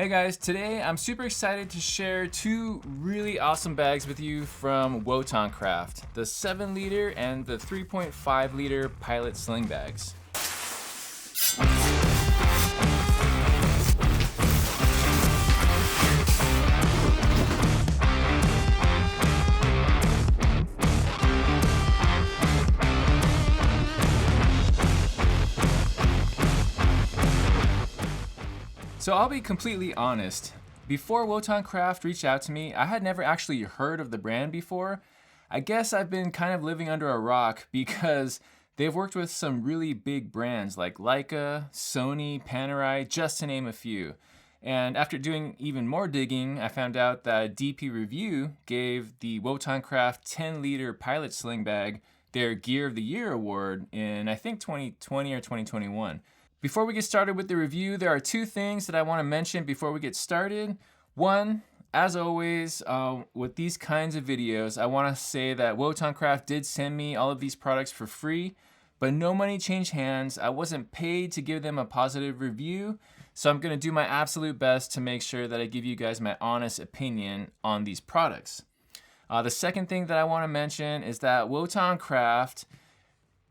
Hey guys, today I'm super excited to share two really awesome bags with you from WotanCraft, the 7 liter and the 3.5 liter Pilot Sling bags. So I'll be completely honest. Before WotanCraft reached out to me, I had never actually heard of the brand before. I guess I've been kind of living under a rock because they've worked with some really big brands like Leica, Sony, Panerai, just to name a few. And after doing even more digging, I found out that DP Review gave the WotanCraft 10 liter Pilot Sling bag their Gear of the Year award in I think 2020 or 2021. Before we get started with the review, there are two things that I want to mention before we get started. One, as always, with these kinds of videos, I want to say that WotanCraft did send me all of these products for free, but no money changed hands. I wasn't paid to give them a positive review, so I'm going to do my absolute best to make sure that I give you guys my honest opinion on these products. The second thing that I want to mention is that WotanCraft,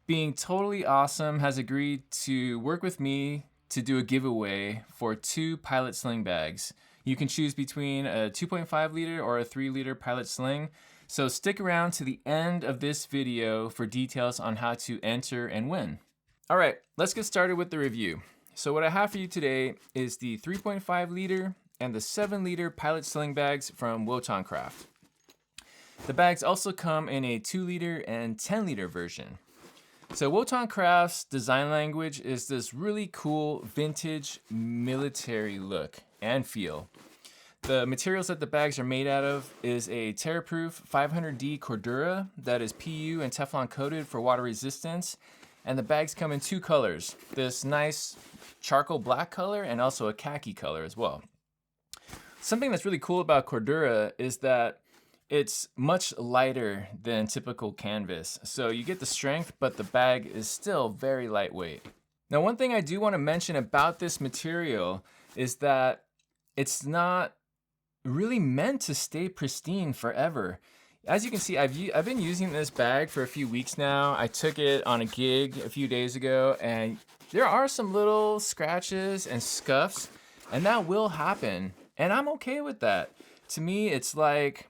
being totally awesome, has agreed to work with me to do a giveaway for 2 Pilot Sling bags. You can choose between a 2.5 liter or a 3 liter Pilot Sling. So stick around to the end of this video for details on how to enter and win. All right, let's get started with the review. So what I have for you today is the 3.5 liter and the 7 liter Pilot Sling bags from WotanCraft. The bags also come in a 2 liter and 10 liter version. So WotanCraft's design language is this really cool vintage military look and feel. The materials that the bags are made out of is a Terraproof 500D Cordura that is PU and Teflon coated for water resistance. And the bags come in 2 colors, this nice charcoal black color and also a khaki color as well. Something that's really cool about Cordura is that it's much lighter than typical canvas. So you get the strength, but the bag is still very lightweight. Now, one thing I do want to mention about this material is that it's not really meant to stay pristine forever. As you can see, I've been using this bag for a few weeks now. I took it on a gig a few days ago, and there are some little scratches and scuffs, and that will happen. And I'm okay with that. To me, it's like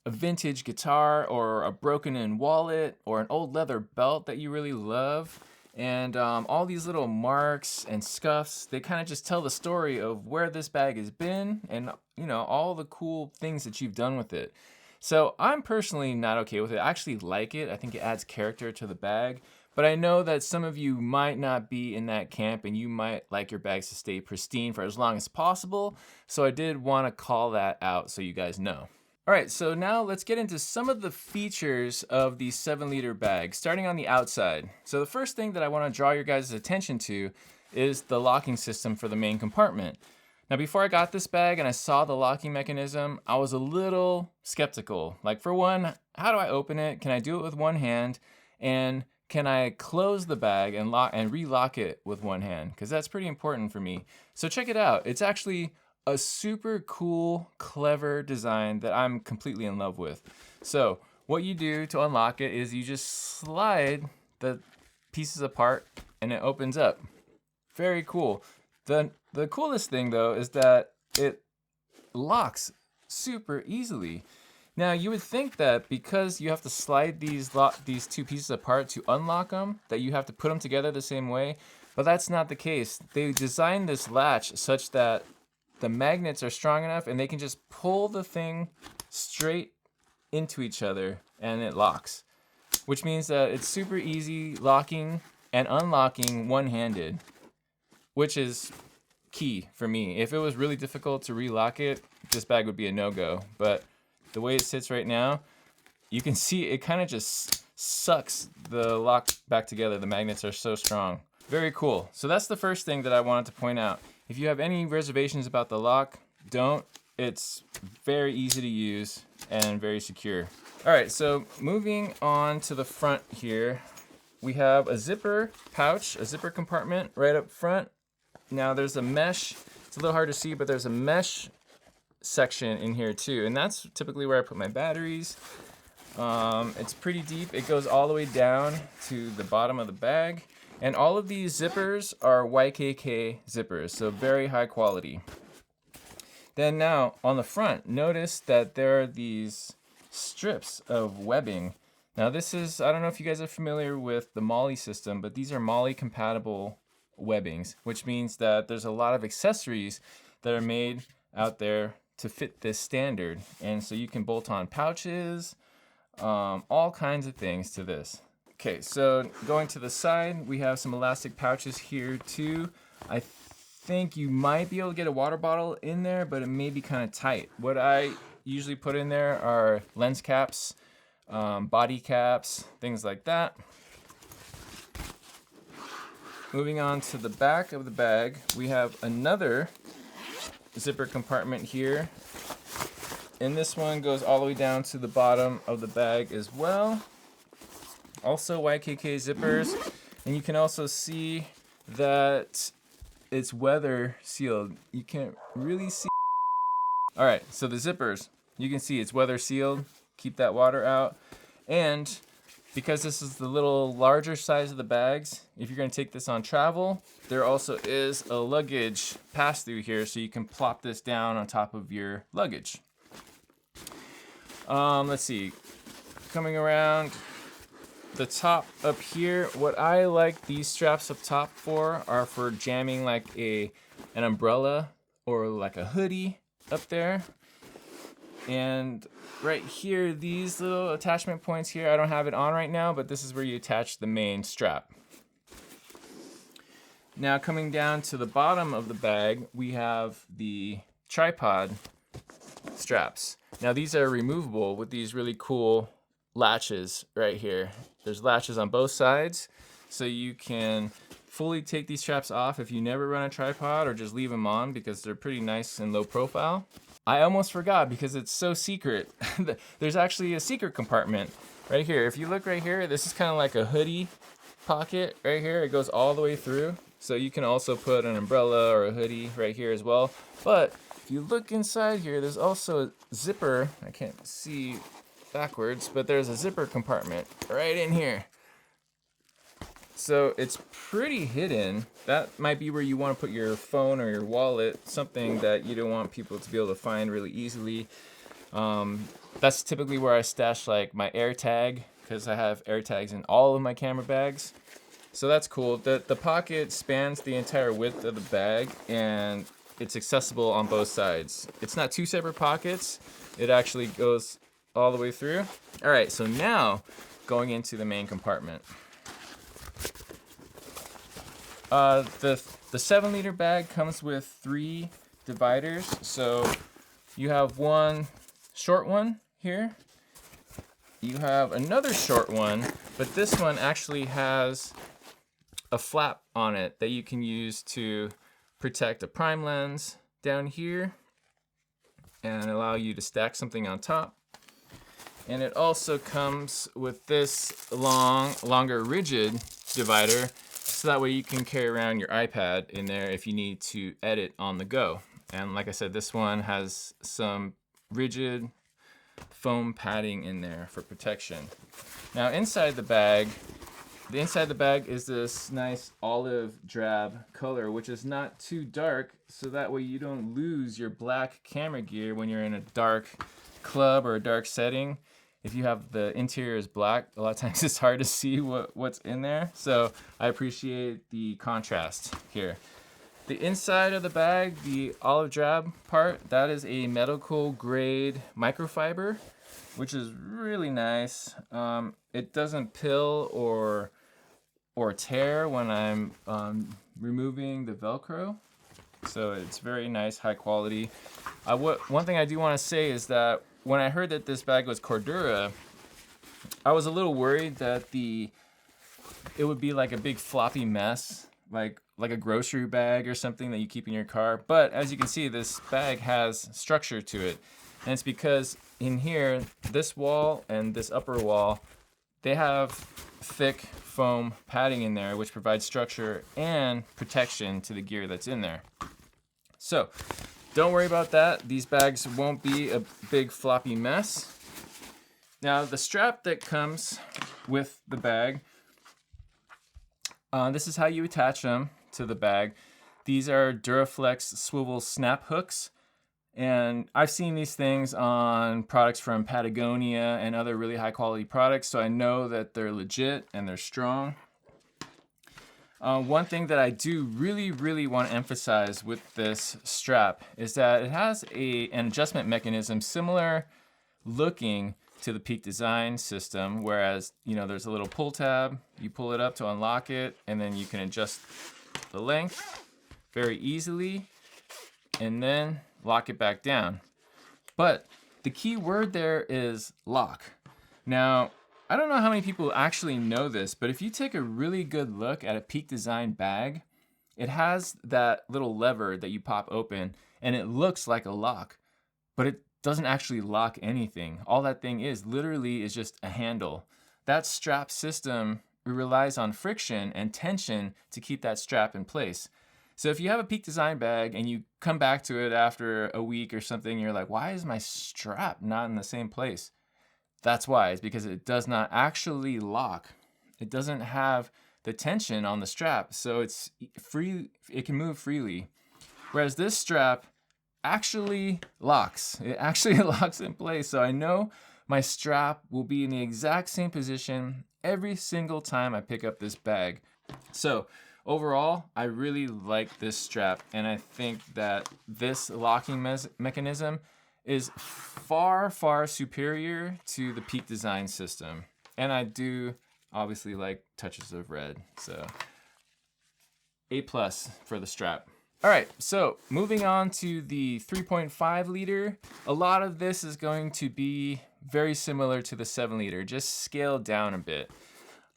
a vintage guitar or a broken-in wallet or an old leather belt that you really love. And all these little marks and scuffs, they kind of just tell the story of where this bag has been and, you know, all the cool things that you've done with it. So I'm personally not okay with it. I actually like it. I think it adds character to the bag. But I know that some of you might not be in that camp and you might like your bags to stay pristine for as long as possible. So I did want to call that out so you guys know. All right, so now let's get into some of the features of the 7 liter bag, starting on the outside. So the first thing that I want to draw your guys' attention to is the locking system for the main compartment. Now, before I got this bag and I saw the locking mechanism, I was a little skeptical. Like, for one, how do I open it? Can I do it with one hand? And can I close the bag and lock and relock it with one hand? Because that's pretty important for me. So check it out. It's actually a super cool, clever design that I'm completely in love with. So what you do to unlock it is you just slide the pieces apart and it opens up. Very cool. The coolest thing though is that it locks super easily. Now you would think that because you have to slide these 2 pieces apart to unlock them, that you have to put them together the same way, but that's not the case. They designed this latch such that the magnets are strong enough and they can just pull the thing straight into each other and it locks, which means that it's super easy locking and unlocking one-handed, which is key for me. If it was really difficult to relock it, this bag would be a no-go. But the way it sits right now, you can see it kind of just sucks the lock back together. The magnets are so strong. Very cool. So that's the first thing that I wanted to point out. If you have any reservations about the lock, don't. It's very easy to use and very secure. All right, so moving on to the front here, we have a zipper pouch, a zipper compartment right up front. Now there's a mesh It's a little hard to see, but there's a mesh section in here too, and that's typically where I put my batteries. It's pretty deep. It goes all the way down to the bottom of the bag, and all of these zippers are YKK zippers, so very high quality. Then now on the front, notice that there are these strips of webbing. Now this is, I don't know if you guys are familiar with the MOLLE system, but these are MOLLE compatible webbings, which means that there's a lot of accessories that are made out there to fit this standard. And so you can bolt on pouches, all kinds of things to this. Okay, so going to the side, we have some elastic pouches here too. I think you might be able to get a water bottle in there, but it may be kind of tight. What I usually put in there are lens caps, body caps, things like that. Moving on to the back of the bag, we have another zipper compartment here. And this one goes all the way down to the bottom of the bag as well. Also YKK zippers. And you can also see that it's weather sealed. You can't really see. All right, so the zippers, you can see it's weather sealed. Keep that water out. And because this is the little larger size of the bags, if you're gonna take this on travel, there also is a luggage pass-through here, so you can plop this down on top of your luggage. Let's see, coming around the top up here, what I like these straps up top for are for jamming like an umbrella or like a hoodie up there. And right here, these little attachment points here, I don't have it on right now, but this is where you attach the main strap. Now coming down to the bottom of the bag, we have the tripod straps. Now these are removable with these really cool latches right here. There's latches on both sides, so you can fully take these straps off if you never run a tripod, or just leave them on because they're pretty nice and low profile. I almost forgot because it's so secret. There's actually a secret compartment right here. If you look right here, this is kind of like a hoodie pocket right here. It goes all the way through. So you can also put an umbrella or a hoodie right here as well. But if you look inside here, there's also a zipper. I can't see backwards, but there's a zipper compartment right in here. So it's pretty hidden. That might be where you want to put your phone or your wallet, something that you don't want people to be able to find really easily. That's typically where I stash like my AirTag, because I have AirTags in all of my camera bags. So that's cool. The pocket spans the entire width of the bag, and it's accessible on both sides. It's not two separate pockets. It actually goes all the way through. All right, so now going into the main compartment. The 7-liter bag comes with 3 dividers. So you have one short one here. You have another short one, but this one actually has a flap on it that you can use to protect a prime lens down here and allow you to stack something on top. And it also comes with this longer rigid divider, so that way you can carry around your iPad in there if you need to edit on the go. And like I said, this one has some rigid foam padding in there for protection. Now inside the bag is this nice olive drab color, which is not too dark, so that way you don't lose your black camera gear when you're in a dark club or a dark setting. If you have the interior is black, a lot of times it's hard to see what's in there. So I appreciate the contrast here. The inside of the bag, the olive drab part, that is a medical grade microfiber, which is really nice. It doesn't pill or tear when I'm removing the Velcro. So it's very nice, high quality. One thing I do want to say is that when I heard that this bag was Cordura, I was a little worried that it would be like a big floppy mess, like a grocery bag or something that you keep in your car. But as you can see, this bag has structure to it. And it's because in here, this wall and this upper wall, they have thick foam padding in there, which provides structure and protection to the gear that's in there. So don't worry about that. These bags won't be a big floppy mess. Now the strap that comes with the bag, this is how you attach them to the bag. These are Duraflex swivel snap hooks. And I've seen these things on products from Patagonia and other really high quality products, so I know that they're legit and they're strong. One thing that I do really want to emphasize with this strap is that it has an adjustment mechanism similar looking to the Peak Design system, whereas there's a little pull tab, you pull it up to unlock it, and then you can adjust the length very easily, and then lock it back down. But the key word there is lock. Now, I don't know how many people actually know this, but if you take a really good look at a Peak Design bag, it has that little lever that you pop open, and it looks like a lock, but it doesn't actually lock anything. All that thing is literally is just a handle. That strap system relies on friction and tension to keep that strap in place. So if you have a Peak Design bag and you come back to it after a week or something, you're like, why is my strap not in the same place? That's why. It's because it does not actually lock. It doesn't have the tension on the strap, so it's free. It can move freely. Whereas this strap actually locks. It actually locks in place. So I know my strap will be in the exact same position every single time I pick up this bag. So overall, I really like this strap, and I think that this locking mechanism is far superior to the Peak Design system. And I do obviously like touches of red, so A+ for the strap. All right, so moving on to the 3.5 liter. A lot of this is going to be very similar to the 7 liter, just scaled down a bit.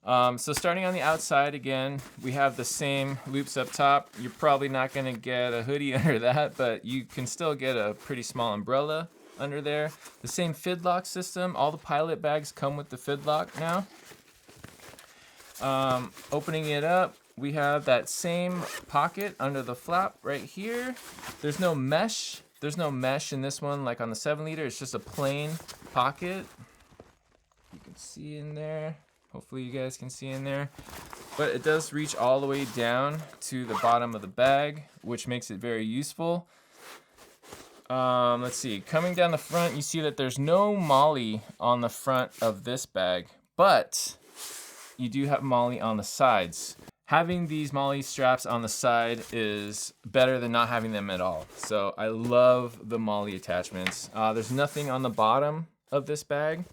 So starting on the outside again, we have the same loops up top. You're probably not gonna get a hoodie under that, but you can still get a pretty small umbrella under there. The same fidlock system. All the pilot bags come with the fidlock now. Opening it up, we have that same pocket under the flap right here. There's no mesh. There's no mesh in this one like on the 7 liter. It's just a plain pocket. You can see in there. Hopefully you guys can see in there. But it does reach all the way down to the bottom of the bag, which makes it very useful. Let's see. Coming down the front, you see that there's no MOLLE on the front of this bag, but you do have MOLLE on the sides. Having these MOLLE straps on the side is better than not having them at all. So I love the MOLLE attachments. There's nothing on the bottom of this bag.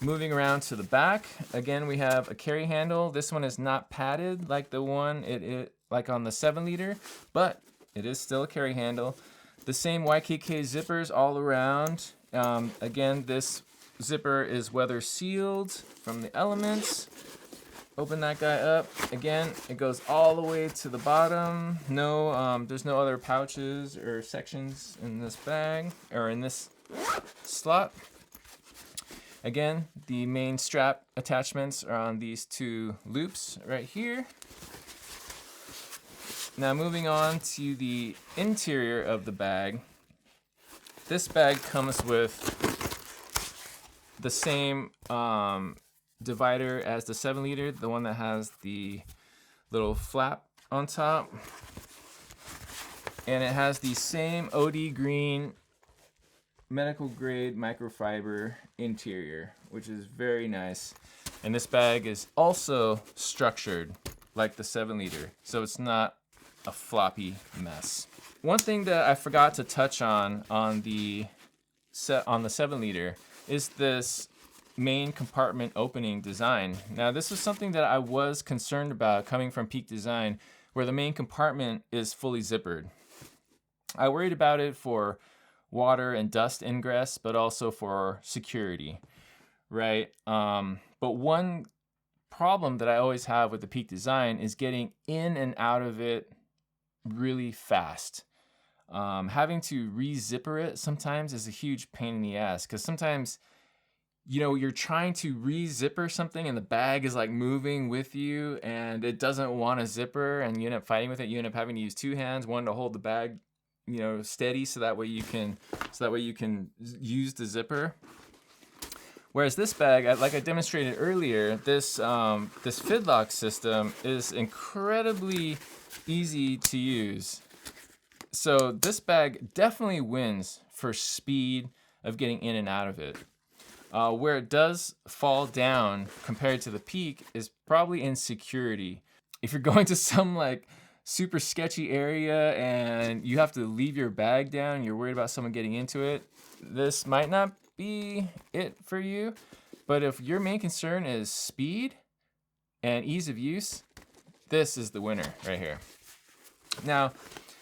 Moving around to the back, again we have a carry handle. This one is not padded like the one like on the 7 liter, but it is still a carry handle. The same YKK zippers all around. Again, this zipper is weather sealed from the elements. Open that guy up. Again, it goes all the way to the bottom. No, there's no other pouches or sections in this bag or in this slot. Again, the main strap attachments are on these two loops right here. Now moving on to the interior of the bag. This bag comes with the same divider as the 7 liter, the one that has the little flap on top. And it has the same OD green medical grade microfiber interior, which is very nice. And this bag is also structured like the 7 liter, so it's not a floppy mess. One thing that I forgot to touch on the 7 liter is this main compartment opening design. Now this is something that I was concerned about coming from Peak Design, where the main compartment is fully zippered. I worried about it for water and dust ingress, but also for security, right? But one problem that I always have with the Peak Design is getting in and out of it really fast. Having to re-zipper it sometimes is a huge pain in the ass, because sometimes you know, you're trying to re-zipper something and the bag is like moving with you and it doesn't want a zipper and you end up fighting with it. You end up having to use two hands, one to hold the bag, you know, steady so that way you can use the zipper. Whereas this bag, like I demonstrated earlier, this fidlock system is incredibly easy to use. So this bag definitely wins for speed of getting in and out of it. Where it does fall down compared to the Peak is probably in security. If you're going to some like super sketchy area and you have to leave your bag down, you're worried about someone getting into it, this might not be it for you. But if your main concern is speed and ease of use, this is the winner right here. Now,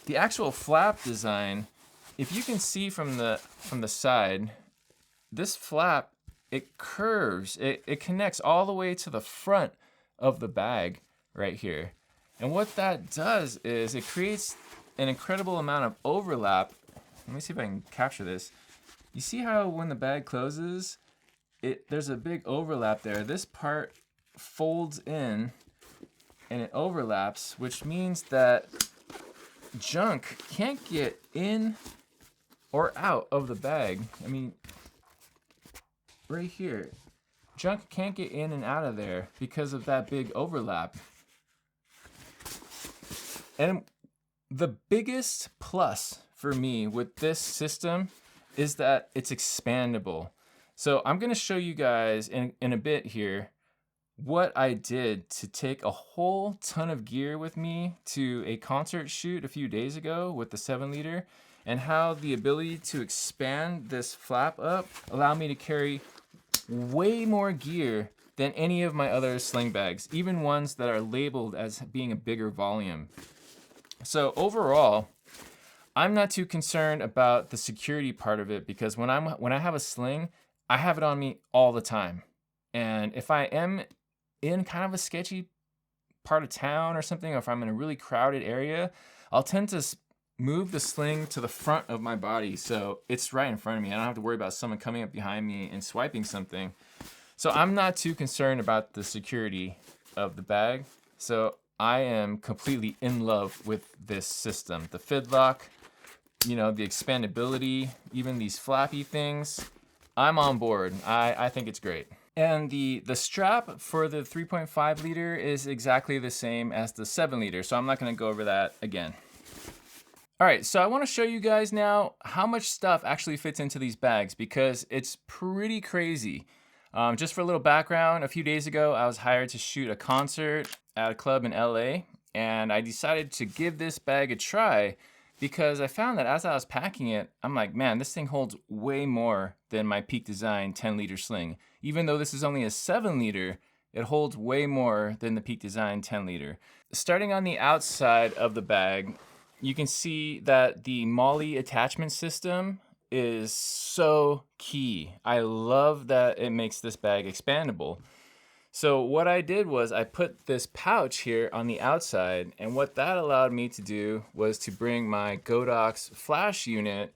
the actual flap design, if you can see from the side, this flap, it curves, it connects all the way to the front of the bag right here. And what that does is it creates an incredible amount of overlap. Let me see if I can capture this. You see how when the bag closes, there's a big overlap there. This part folds in and it overlaps, which means that junk can't get in or out of the bag. I mean, right here, junk can't get in and out of there because of that big overlap. And the biggest plus for me with this system is that it's expandable. So I'm gonna show you guys in a bit here what I did to take a whole ton of gear with me to a concert shoot a few days ago with the 7-liter, and how the ability to expand this flap up allowed me to carry way more gear than any of my other sling bags, even ones that are labeled as being a bigger volume. So overall, I'm not too concerned about the security part of it, because when I have a sling, I have it on me all the time. And if I am in kind of a sketchy part of town or something, or if I'm in a really crowded area, I'll tend to move the sling to the front of my body so it's right in front of me. I don't have to worry about someone coming up behind me and swiping something. So I'm not too concerned about the security of the bag. So I am completely in love with this system. The fidlock, you know, the expandability, even these flappy things. I'm on board. I think it's great. And the strap for the 3.5 liter is exactly the same as the 7 liter, so I'm not gonna go over that again. All right, so I wanna show you guys now how much stuff actually fits into these bags, because it's pretty crazy. Just for a little background, a few days ago, I was hired to shoot a concert at a club in LA, and I decided to give this bag a try because I found that as I was packing it, I'm like, man, this thing holds way more than my Peak Design 10-liter sling. Even though this is only a 7-liter, it holds way more than the Peak Design 10-liter. Starting on the outside of the bag, you can see that the MOLLE attachment system is so key. I love that it makes this bag expandable. So what I did was I put this pouch here on the outside, and what that allowed me to do was to bring my Godox flash unit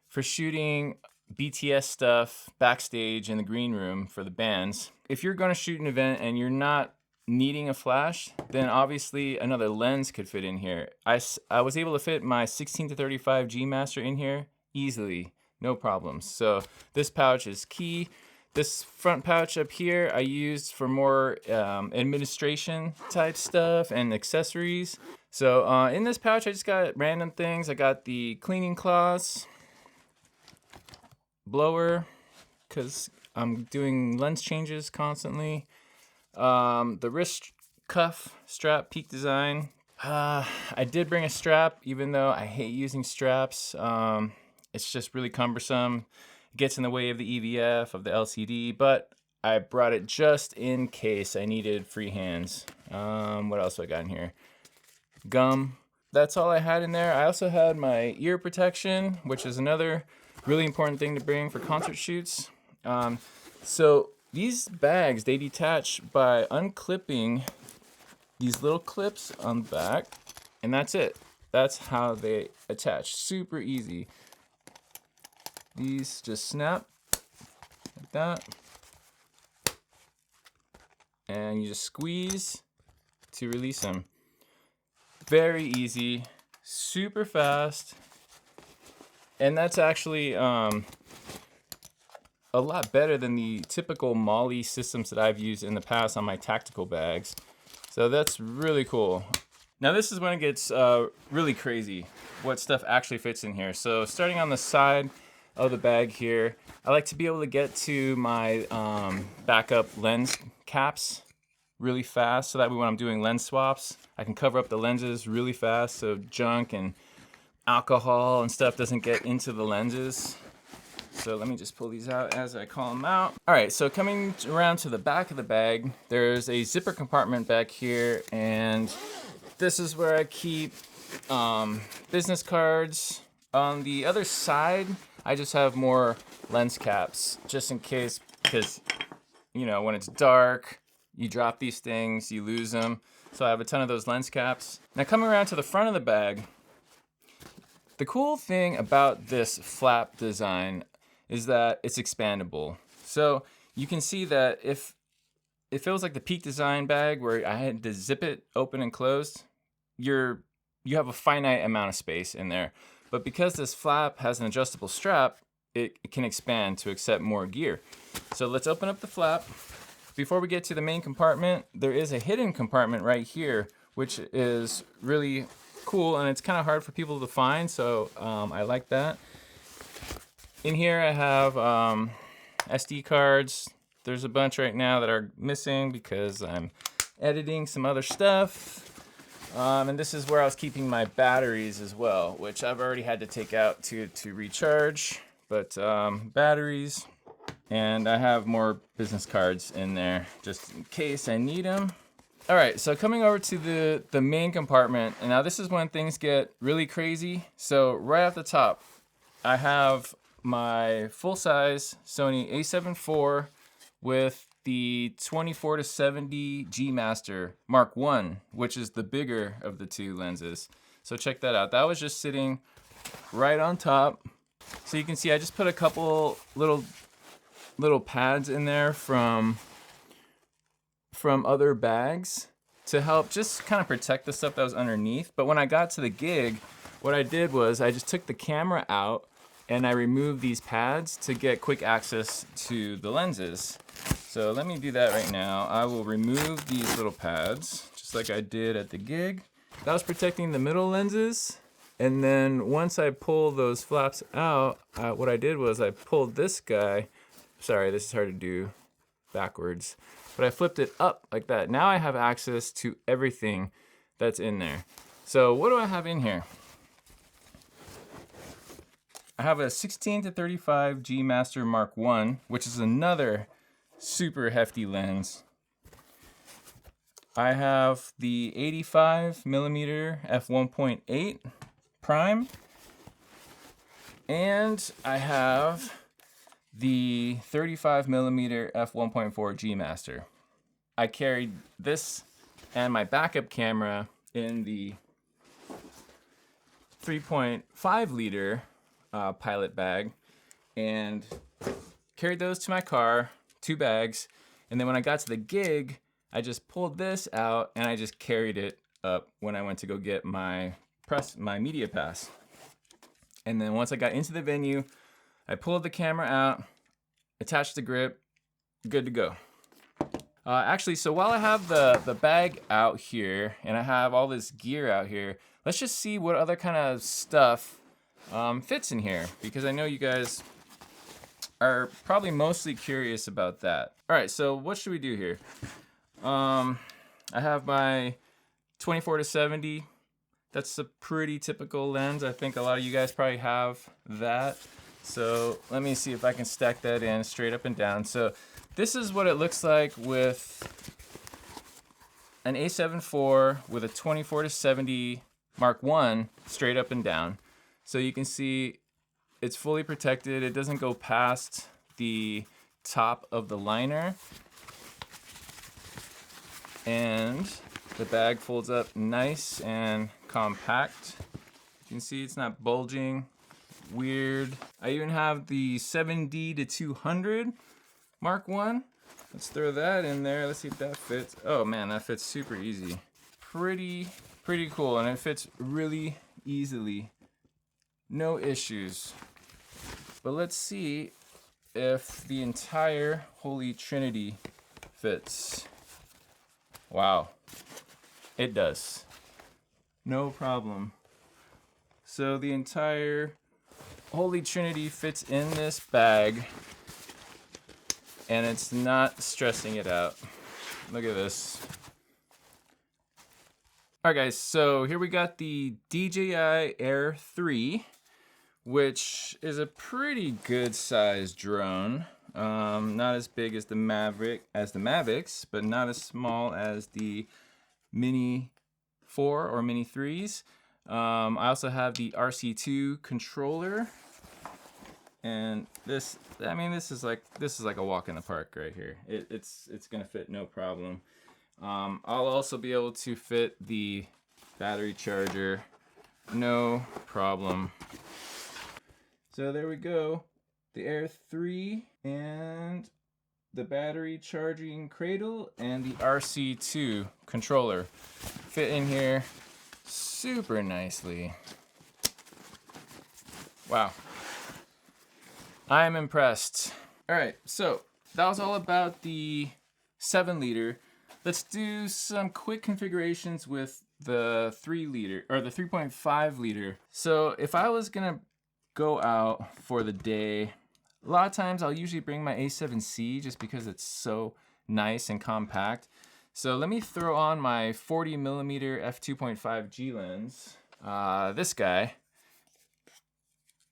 for shooting BTS stuff backstage in the green room for the bands. If you're going to shoot an event and you're not needing a flash, then obviously another lens could fit in here. I was able to fit my 16-35 G Master in here easily, no problems. So this pouch is key. This front pouch up here I used for more administration type stuff and accessories. So in this pouch I just got random things. I got the cleaning cloths, blower, because I'm doing lens changes constantly. The wrist cuff strap, Peak Design. I did bring a strap, even though I hate using straps. It's just really cumbersome. It gets in the way of the EVF, of the LCD, but I brought it just in case I needed free hands. What else do I got in here? Gum. That's all I had in there. I also had my ear protection, which is another really important thing to bring for concert shoots. So these bags, they detach by unclipping these little clips on the back, and that's it. That's how they attach. Super easy. These just snap like that. and you just squeeze to release them. Very easy, super fast, and that's actually a lot better than the typical MOLLE systems that I've used in the past on my tactical bags. So that's really cool. Now this is when it gets really crazy, what stuff actually fits in here. So starting on the side of the bag here, I like to be able to get to my backup lens caps really fast, so that way when I'm doing lens swaps, I can cover up the lenses really fast so junk and alcohol and stuff doesn't get into the lenses. So let me just pull these out as I call them out. All right, so coming around to the back of the bag, there's a zipper compartment back here, and this is where I keep business cards. On the other side, I just have more lens caps, just in case, because, you know, when it's dark, you drop these things, you lose them. So I have a ton of those lens caps. Now coming around to the front of the bag, the cool thing about this flap design is that it's expandable. So you can see that if it feels like the Peak Design bag where I had to zip it open and closed, you have a finite amount of space in there. But because this flap has an adjustable strap, it can expand to accept more gear. So let's open up the flap. Before we get to the main compartment, there is a hidden compartment right here, which is really cool, and it's kind of hard for people to find, so I like that. In here I have SD cards. There's a bunch right now that are missing because I'm editing some other stuff. And this is where I was keeping my batteries as well, which I've already had to take out to recharge, but batteries. And I have more business cards in there just in case I need them. All right, so coming over to the main compartment, and now this is when things get really crazy. So right off the top, I have my full-size Sony a7 IV with the 24-70 G Master Mark I, which is the bigger of the two lenses. So check that out. That was just sitting right on top. So you can see I just put a couple little pads in there from other bags to help just kind of protect the stuff that was underneath. But when I got to the gig, what I did was I just took the camera out and I removed these pads to get quick access to the lenses. So let me do that right now. I will remove these little pads just like I did at the gig. That was protecting the middle lenses. And then once I pull those flaps out, what I did was I pulled this guy. Sorry, this is hard to do backwards, but I flipped it up like that. Now I have access to everything that's in there. So what do I have in here? I have a 16-35 G Master Mark I, which is another super hefty lens. I have the 85mm f1.8 prime, and I have the 35mm f1.4 G Master. I carried this and my backup camera in the 3.5 liter pilot bag and carried those to my car, 2 bags. And then when I got to the gig, I just pulled this out and I just carried it up when I went to go get my media pass. And then once I got into the venue, I pulled the camera out, attached the grip, good to go. Actually, so while I have the bag out here and I have all this gear out here, let's just see what other kind of stuff fits in here, because I know you guys are probably mostly curious about that. All right, so what should we do here? I have my 24-70. That's a pretty typical lens. I think a lot of you guys probably have that. So let me see if I can stack that in straight up and down. So this is what it looks like with an a7 IV with a 24-70 Mark I straight up and down. So you can see it's fully protected. It doesn't go past the top of the liner. And the bag folds up nice and compact. You can see it's not bulging, weird. I even have the 7D to 200 Mark I Let's throw that in there. Let's see if that fits. Oh man, that fits super easy. Pretty cool, and it fits really easily. No issues. But let's see if the entire Holy Trinity fits. Wow, it does. No problem. So the entire Holy Trinity fits in this bag, and it's not stressing it out. Look at this. All right, guys, so here we got the DJI Air 3, which is a pretty good sized drone. Not as big as the Mavics, but not as small as the Mini 4 or Mini 3s. I also have the RC2 controller, and this is like a walk in the park right here. It's gonna fit no problem. I'll also be able to fit the battery charger, no problem. So there we go, the Air 3 and the battery charging cradle and the RC2 controller fit in here super nicely. Wow, I am impressed. All right, so that was all about the 7-liter. Let's do some quick configurations with the 3-liter or the 3.5-liter. So if I was gonna go out for the day, a lot of times I'll usually bring my A7C just because it's so nice and compact. So let me throw on my 40mm f2.5 G lens. This guy.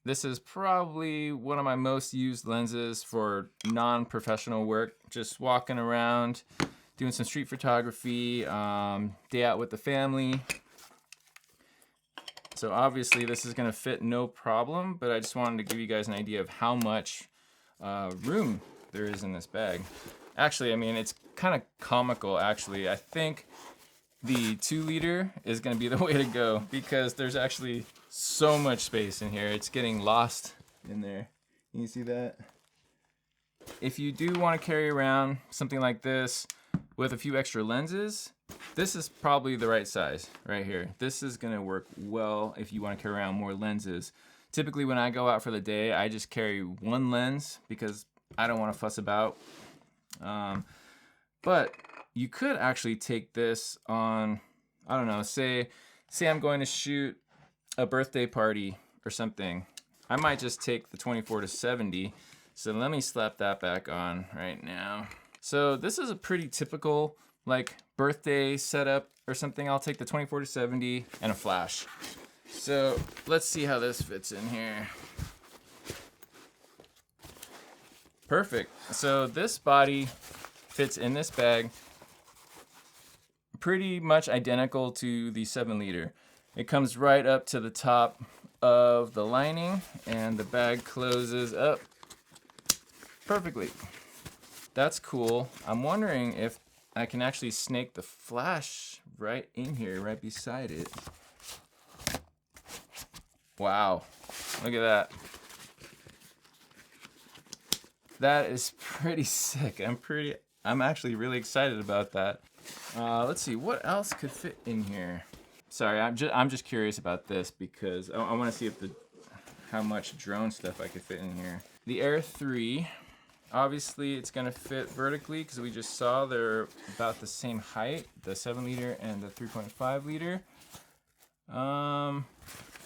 This is probably one of my most used lenses for non-professional work. Just walking around, doing some street photography, day out with the family. So obviously this is gonna fit no problem, but I just wanted to give you guys an idea of how much room there is in this bag. Actually, I mean, it's kind of comical, actually. I think the 2-liter is gonna be the way to go because there's actually so much space in here. It's getting lost in there. You see that? If you do want to carry around something like this with a few extra lenses, this is probably the right size right here. This is gonna work well if you want to carry around more lenses. Typically when I go out for the day, I just carry one lens because I don't want to fuss about. But you could actually take this on, I don't know, say I'm going to shoot a birthday party or something. I might just take the 24-70. So let me slap that back on right now. So this is a pretty typical like birthday setup or something. I'll take the 24-70 and a flash. So let's see how this fits in here. Perfect. So this body fits in this bag pretty much identical to the 7-liter. It comes right up to the top of the lining and the bag closes up perfectly. That's cool. I'm wondering if I can actually snake the flash right in here, right beside it. Wow, look at that. That is pretty sick. I'm actually really excited about that. Let's see, what else could fit in here? Sorry, I'm just curious about this because I want to see if how much drone stuff I could fit in here. The Air 3, obviously it's gonna fit vertically because we just saw they're about the same height, the 7-liter and the 3.5-liter.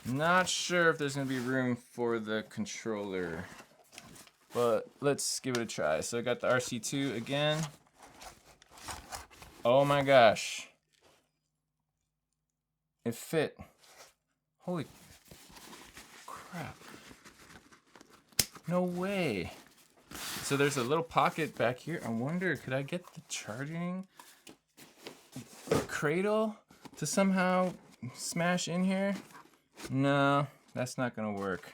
Not sure if there's gonna be room for the controller, but let's give it a try. So I got the RC2 again. Oh my gosh. It fit. Holy crap. No way. So there's a little pocket back here. I wonder, could I get the charging cradle to somehow smash in here? No, that's not gonna work.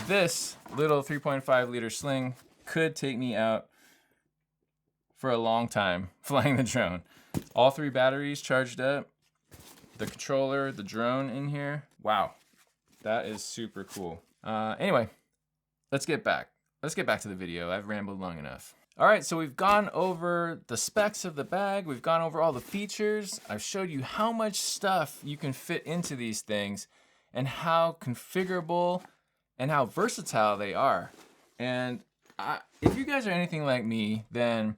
This little 3.5-liter sling could take me out for a long time flying the drone. All 3 batteries charged up, the controller, the drone in here. Wow, that is super cool. Anyway, let's get back to the video. I've rambled long enough. All right, so we've gone over the specs of the bag. We've gone over all the features. I've showed you how much stuff you can fit into these things and how configurable and how versatile they are. And if you guys are anything like me, then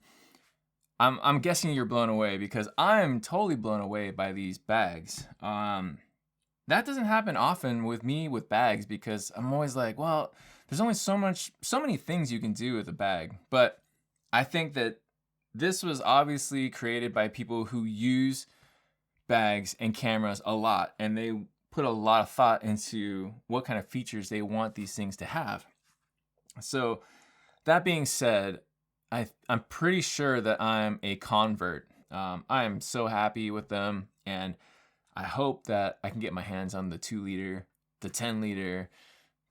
I'm guessing you're blown away, because I'm totally blown away by these bags. That doesn't happen often with me with bags, because I'm always like, well, there's only so many things you can do with a bag. But I think that this was obviously created by people who use bags and cameras a lot, and they put a lot of thought into what kind of features they want these things to have. So that being said, I'm pretty sure that I'm a convert. I am so happy with them, and I hope that I can get my hands on the 2-liter, the 10-liter,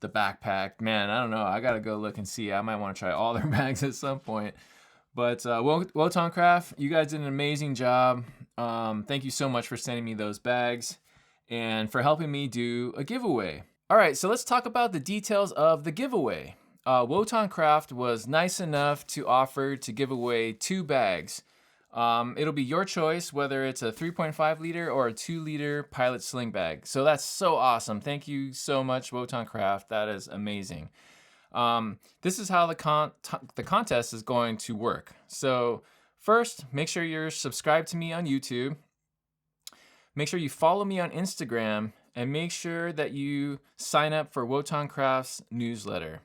the backpack. Man, I don't know. I gotta go look and see. I might want to try all their bags at some point. But WotanCraft, you guys did an amazing job. Thank you so much for sending me those bags and for helping me do a giveaway. All right, so let's talk about the details of the giveaway. WotanCraft was nice enough to offer to give away 2 bags. It'll be your choice whether it's a 3.5 liter or a 2-liter Pilot Sling bag. So that's so awesome. Thank you so much, WotanCraft. That is amazing. This is how the contest is going to work. So first, make sure you're subscribed to me on YouTube. Make sure you follow me on Instagram, and make sure that you sign up for WotanCraft's newsletter.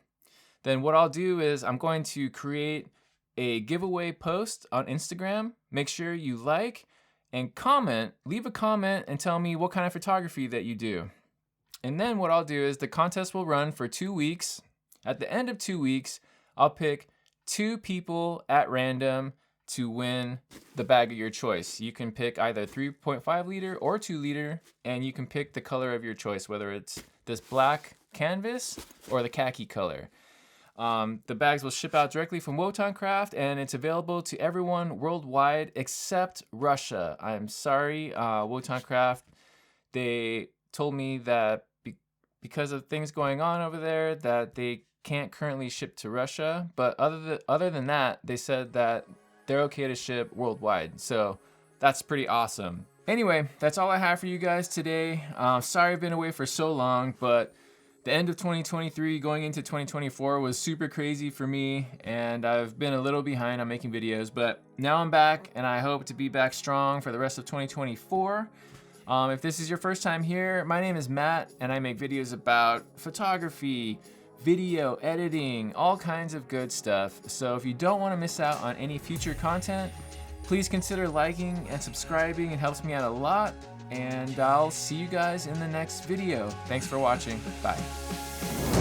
Then what I'll do is I'm going to create a giveaway post on Instagram. Make sure you like and comment, leave a comment and tell me what kind of photography that you do. And then what I'll do is the contest will run for 2 weeks. At the end of 2 weeks, I'll pick 2 people at random to win the bag of your choice. You can pick either 3.5 liter or 2 liter, and you can pick the color of your choice, whether it's this black canvas or the khaki color. The bags will ship out directly from WotanCraft, and it's available to everyone worldwide except Russia. I'm sorry, WotanCraft. They told me that because of things going on over there, that they can't currently ship to Russia. But other than that, they said that they're okay to ship worldwide. So that's pretty awesome. Anyway, that's all I have for you guys today. Sorry I've been away for so long, but the end of 2023 going into 2024 was super crazy for me, and I've been a little behind on making videos, but now I'm back, and I hope to be back strong for the rest of 2024. If this is your first time here, my name is Matt, and I make videos about photography, video editing, all kinds of good stuff. So if you don't want to miss out on any future content, please consider liking and subscribing. It helps me out a lot. And I'll see you guys in the next video. Thanks for watching. Bye.